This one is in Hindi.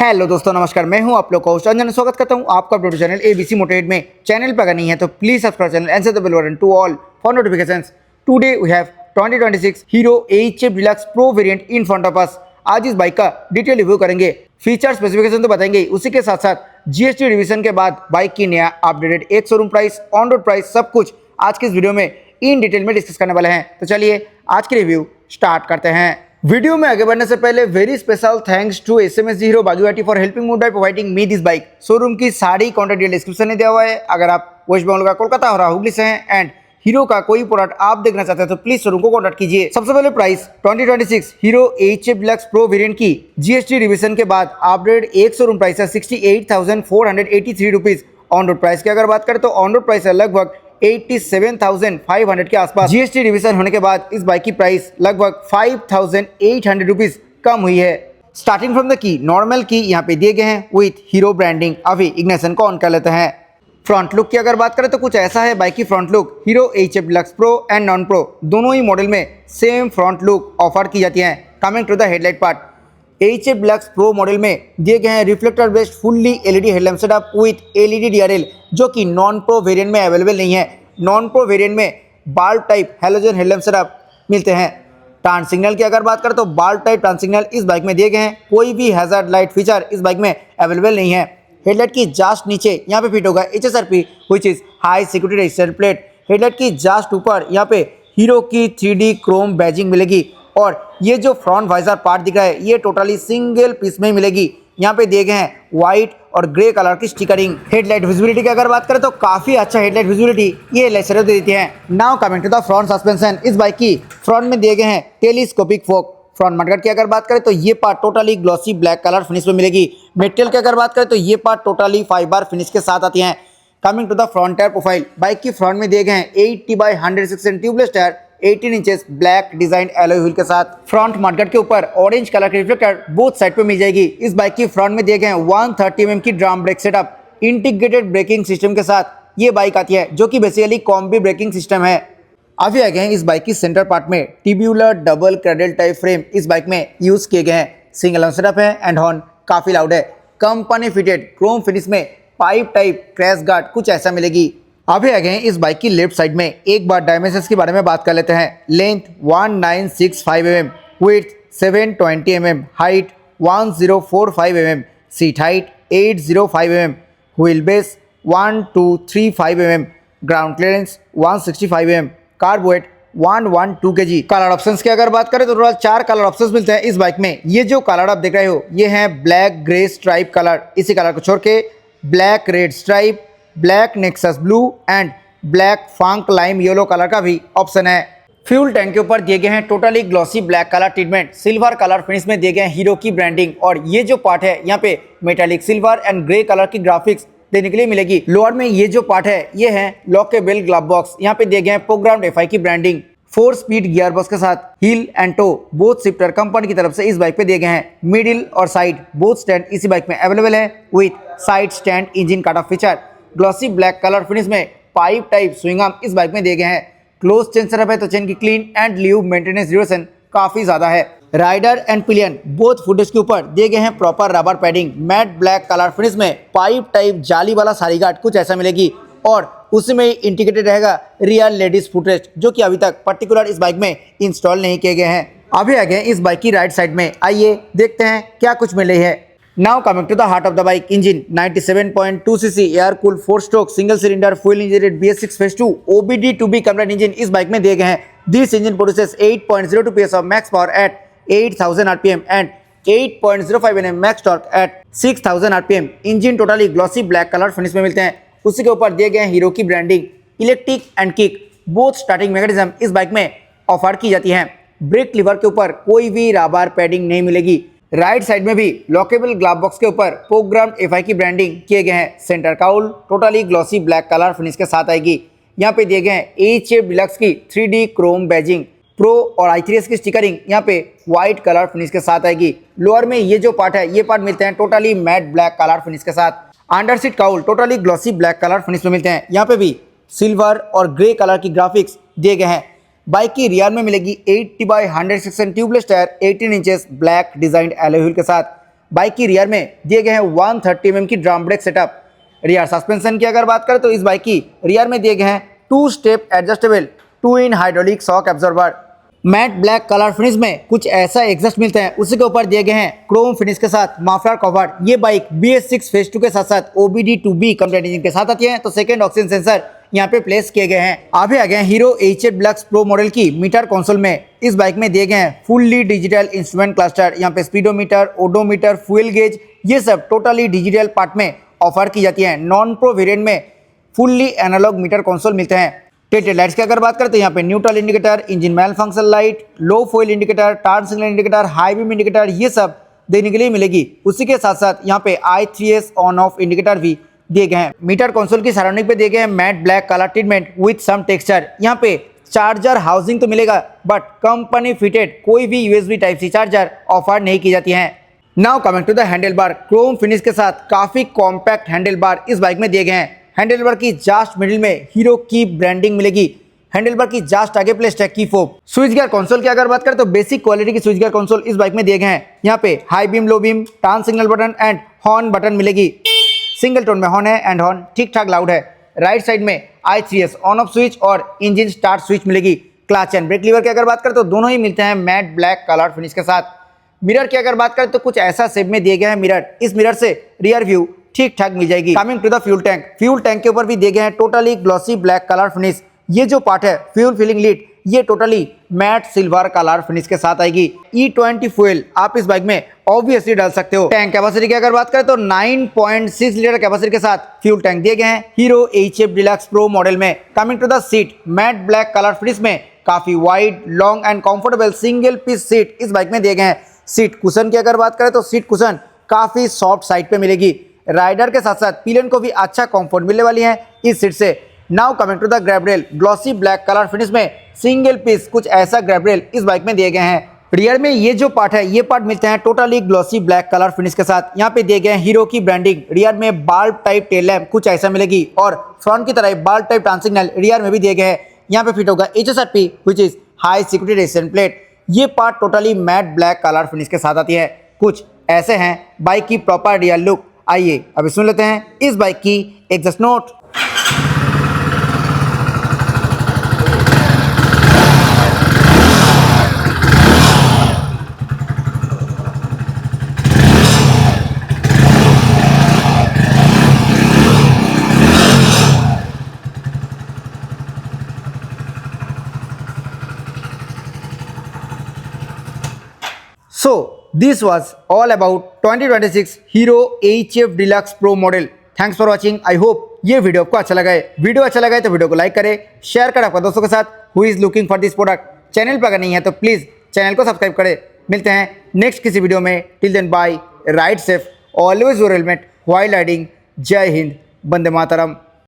हेलो दोस्तों, नमस्कार। मैं हूं आप लोग का होस्ट अंजन। स्वागत करता हूं आपका अपलोड चैनल एबीसी मोटिवेट में। चैनल पर अगर नहीं है तो please subscribe channel and set the bell button to all for notifications. Today we have 2026 Hero H Deluxe Pro variant in front of us. आज इस बाइक का डिटेल रिव्यू करेंगे, फीचर स्पेसिफिकेशन तो बताएंगे, उसी के साथ साथ जीएसटी रिवीजन के बाद बाइक की नया अपडेटेड एक showroom price, on road price, सब कुछ आज की इस वीडियो में इन डिटेल में डिस्कस करने वाले हैं। तो चलिए आज की रिव्यू स्टार्ट करते हैं। वीडियो में आगे बढ़ने से पहले very special thanks to SMS Hero Bhagwati for helping mood by providing me this bike. Showroom की सारी कॉन्टैक्ट डिटेल डिस्क्रिप्शन में दिया हुआ है। अगर आप वेस्ट बंगाल का कोलकाता और हुगली से हैं एंड हीरो का कोई प्रोडक्ट आप देखना चाहते हैं तो प्लीज शोरूम को कॉन्टैक्ट कीजिए। सबसे पहले price 2026 hero HF Deluxe Pro variant की जीएसटी रिवीजन के बाद अपडेट एक शोरूम प्राइस है 68,483 रुपीज। ऑन रोड प्राइस की अगर बात करें तो ऑन रोड प्राइस है लगभग 87,500 के आसपास। जीएसटी रिवीजन होने के बाद इस बाइक की प्राइस लगभग 5,800 रुपीज कम हुई है। Starting from the key, normal की यहाँ पे दिए गए हैं विथ हीरो ब्रांडिंग। अभी इग्निशन को ऑन कर लेते हैं। फ्रंट लुक की अगर बात करें तो कुछ ऐसा है बाइक की front look. Hero HF Deluxe Pro and non pro दोनों ही मॉडल में सेम फ्रंट लुक ऑफर की जाती है। Coming to the headlight part, HF Deluxe pro model में दिए गए हैं reflector based fully LED headlamp setup with LED DRL, जो कि नॉन प्रो वेरिएंट में अवेलेबल नहीं है। नॉन प्रो वेरिएंट में bulb type halogen headlamp setup मिलते हैं। टर्न सिग्नल की अगर बात करें तो बाल्ब टाइप टर्न सिग्नल इस बाइक में दिए गए हैं। कोई भी हैजार्ड लाइट फीचर इस बाइक में अवेलेबल नहीं है। हेडलाइट की जस्ट नीचे यहाँ पे फिट होगा HSRP which is high security register plate. Headlight की जस्ट ऊपर यहाँ पे हीरो की 3D क्रोम बैजिंग मिलेगी और ये जो फ्रंट वाइजर पार्ट दिख रहा है ये टोटली सिंगल पीस में मिलेगी। यहाँ पे दिए गए हैं व्हाइट और ग्रे कलर की स्टिकरिंग। हेडलाइट विजिबिलिटी की अगर बात करें तो काफी अच्छा हेडलाइट विजिबिलिटी ये लेसर दे देती है। Now coming to the front suspension, इस बाइक की फ्रंट में दिए गए हैं टेलीस्कोपिक फोक। फ्रंट मडगार्ड की अगर बात करें तो ये part totally glossy black colour finish में मिलेगी। मेटेरियल की अगर बात करें तो ये पार्ट टोटली फाइबर फिनिश के साथ आती है। Coming to the front tyre profile, bike की फ्रंट में दिए गए हैं 80/106 tubeless tyre 18 inches black design alloy wheel के साथ। फ्रंट मडगार्ड के ऊपर ऑरेंज कलर के रिफ्लेक्टर बोथ साइड पे मिल जाएगी। इस बाइक की फ्रंट में दिए गए हैं 130 mm की drum brake setup integrated braking system के साथ ये बाइक आती है, जो कि बेसिकली कॉम्बी ब्रेकिंग सिस्टम है। अभी आ गए हैं इस बाइक की सेंटर पार्ट में tubular double cradle type frame इस बाइक में यूज किए गए हैं। सिंगल सेटअप है एंड हॉर्न काफी लाउड है। कंपनी फिटेड क्रोम फिनिश में पाइप टाइप क्रैश गार्ड कुछ ऐसा मिलेगी। अभी आ गए हैं इस बाइक की लेफ्ट साइड में। एक बार डायमेंशंस के बारे में बात कर लेते हैं। Length 1965 mm, width 720 mm, height 1045 mm, seat height 805 mm, wheel base 1235 mm, ground clearance 165 mm, kerb weight 112 kg। Colour options की अगर बात करें तो टोटल 4 कलर ऑप्शंस मिलते हैं इस बाइक में। ये जो कलर आप देख रहे हो ये है ब्लैक ग्रे स्ट्राइप कलर। इसी कलर को छोड़ के black red stripe, black nexus blue and black funk lime yellow colour का भी ऑप्शन है। फ्यूल टैंक के ऊपर दिए गए हैं totally glossy black colour treatment. Silver colour finish में दिए गए हैं हीरो की ब्रांडिंग और ये जो पार्ट है यहाँ पे metallic silver and grey colour की ग्राफिक्स देने के लिए मिलेगी। लोअर में ये जो पार्ट है ये है लॉकेबल ग्लव बॉक्स। यहाँ पे दिए गए हैं प्रोग्राम्ड FI की ब्रांडिंग। 4 स्पीड गियर बॉक्स के साथ heel and toe both shifter company की तरफ से इस बाइक पे दिए गए हैं। मिडिल और साइड बोथ स्टैंड इसी बाइक में अवेलेबल है with side stand engine cut off feature. Glossy black colour finish में पाइप टाइप स्विंग आर्म इस बाइक में दिए गए हैं। क्लोज चेन सेटअप है तो चेन की clean and leave maintenance duration काफी ज्यादा है। Rider and pillion both footage के ऊपर दिए गए हैं proper rubber padding. Matte black colour finish में पाइप टाइप जाली वाला सारी गार्ड कुछ ऐसा मिलेगी और उसमें इंटीग्रेटेड रहेगा रियर लेडीज फुटरेस्ट, जो कि अभी तक पर्टिकुलर इस बाइक में इंस्टॉल नहीं किए गए हैं। अभी आ गए इस बाइक की राइट साइड में। आइए देखते हैं क्या कुछ मिले है। Now coming to the heart of the bike, engine 97.2 cc air cool 4 stroke single cylinder full injected BS6 phase 2 OBD2B compressed engine इस बाइक में दिए गए हैं। This engine produces 8.02 PS of max power at 8000 RPM and 8.05 Nm max torque at 6000 RPM। Engine totally glossy black colour finish में मिलते हैं। उसी के ऊपर दिए गए हैं हीरो की branding. Electric and kick both starting mechanism इस बाइक में ऑफर की जाती है। ब्रेक लीवर के ऊपर कोई भी रबर पैडिंग नहीं मिलेगी। राइट साइड में भी लॉकेबल ग्लव बॉक्स के ऊपर प्रोग्राम्ड FI की ब्रांडिंग किए गए हैं। Centre cowl totally glossy black colour finish के साथ आएगी। यहाँ पे दिए गए हैं HF डिलक्स की 3D क्रोम बैजिंग। प्रो और i3s की स्टिकरिंग यहाँ पे व्हाइट कलर फिनिश के साथ आएगी। लोअर में ये जो पार्ट है ये पार्ट मिलते हैं totally matte black colour finish के साथ। Under seat cowl totally glossy black colour finish में मिलते हैं। यहाँ पे भी सिल्वर और ग्रे कलर की ग्राफिक्स दिए गए हैं। बाइक की रियर में मिलेगी 80/106 tubeless tyre 18 inches black designed alloy wheel के साथ। बाइक की रियर में दिए गए हैं 130 mm की drum brake setup. Rear suspension की अगर बात करें तो इस बाइक की रियर में दिए गए हैं 2 step adjustable 2-in hydraulic shock absorber. Mat black colour finish में कुछ ऐसा एग्जॉस्ट मिलते हैं, उसी के ऊपर दिए गए हैं क्रोम फिनिश के साथ मफलर कवर। ये बाइक BS6 फेज 2 के साथ साथ OBD2B कंप्लीट इंजन के साथ आती है। तो सेकंड ऑक्सीजन सेंसर यहाँ पे प्लेस किए गए हैं। आगे आ गए hero HF deluxe pro model की मीटर कंसोल में। इस बाइक में दिए गए हैं फुल्ली डिजिटल इंस्ट्रूमेंट क्लस्टर, यहाँ पे स्पीडोमीटर, ओडोमीटर, फ्यूल गेज, ये सब टोटली डिजिटल पार्ट में ऑफर की जाती है। नॉन प्रो वेरिएंट में फुल्ली एनालॉग मीटर कंसोल मिलते हैं। टेल लाइट्स की अगर बात करें तो यहाँ पे neutral indicator, engine malfunction light, low fuel indicator, turn signal indicator, high beam indicator, ये सब देने के लिए मिलेगी। उसी के साथ साथ यहाँ पे I3S ऑन ऑफ इंडिकेटर भी दिए गए हैं। मीटर कंसोल की सराउंडिंग पे दिए गए हैं matte black colour treatment with some texture. यहाँ पे चार्जर हाउसिंग तो मिलेगा बट कंपनी फिटेड कोई भी USB type C charger offer नहीं की जाती है। Now coming to the handlebar, chrome finish के साथ काफी कॉम्पैक्ट हैंडल बार इस बाइक में दिए गए हैं। हैंडल बार की जस्ट मिडिल में हीरो की ब्रांडिंग मिलेगी। हैंडल बार की जस्ट आगे प्लेस्ड है की फोब। स्विच गियर कंसोल की अगर बात करें तो बेसिक क्वालिटी की स्विच गियर कंसोल इस बाइक में दिए गए हैं। यहाँ पे high beam, low beam, turn signal button and horn button मिलेगी। सिंगल टोन में हॉर्न है एंड हॉर्न ठीक ठाक लाउड है। राइट साइड में I3S ऑन ऑफ स्विच और इंजन स्टार्ट स्विच मिलेगी। क्लच एंड ब्रेक लीवर की अगर बात करें तो दोनों ही मिलते हैं मैट ब्लैक कलर फिनिश के साथ। मिरर की अगर बात करें तो कुछ ऐसा शेप में दिए गए हैं मिरर। इस मिरर से रियर व्यू ठीक ठाक मिल जाएगी। Coming to the fuel tank, fuel tank के ऊपर भी दिए गए हैं totally glossy black colour finish. ये जो पार्ट है फ्यूल फिलिंग लीड, ये totally matte silver colour finish के साथ आएगी। E20 फ्यूल आप इस बाइक में ऑब्वियसली डाल सकते हो। टैंक कैपेसिटी की अगर बात करें तो 9.6 लीटर कैपेसिटी के साथ फ्यूल टैंक दिए गए हैं Hero HF deluxe pro model में। Coming to the seat, matte black colour finish में काफी wide, long and comfortable single piece seat इस बाइक में दिए गए हैं। सीट कुशन की अगर बात करें तो सीट कुशन काफी सॉफ्ट साइड पे मिलेगी। राइडर के साथ साथ पिलियन को भी अच्छा कंफर्ट मिलने वाली है इस सीट से। Now coming to the grab rail, glossy black colour finish में सिंगल पीस कुछ ऐसा ग्रैब रेल इस बाइक में दिए गए हैं। रियर में ये जो पार्ट है ये पार्ट मिलते हैं totally glossy black colour finish के साथ। यहाँ पे दिए गए हैं हीरो की ब्रांडिंग। रियर में बाल्ब टाइप टेल लैम्प कुछ ऐसा मिलेगी और फ्रंट की तरह बाल्ब टाइप टर्न सिग्नल रियर में भी दिए गए हैं। यहाँ पे फिट होगा HSRP which is high security resistant plate. ये part totally matte black colour finish के साथ आती है। कुछ ऐसे हैं बाइक की प्रॉपर रियर लुक। आइए अभी सुन लेते हैं इस बाइक की exhaust note. So this was all about 2026 Hero HF Deluxe Pro model. Thanks for watching. I hope ये वीडियो आपको अच्छा लगा है। वीडियो अच्छा लगा है तो वीडियो को लाइक करें, शेयर करें आपके दोस्तों के साथ who is looking for this product. Channel पर अगर नहीं है तो प्लीज़ चैनल को सब्सक्राइब करें। मिलते हैं नेक्स्ट किसी वीडियो में। Till then bye, ride safe, always wear helmet while riding. जय हिंद, वंदे मातरम।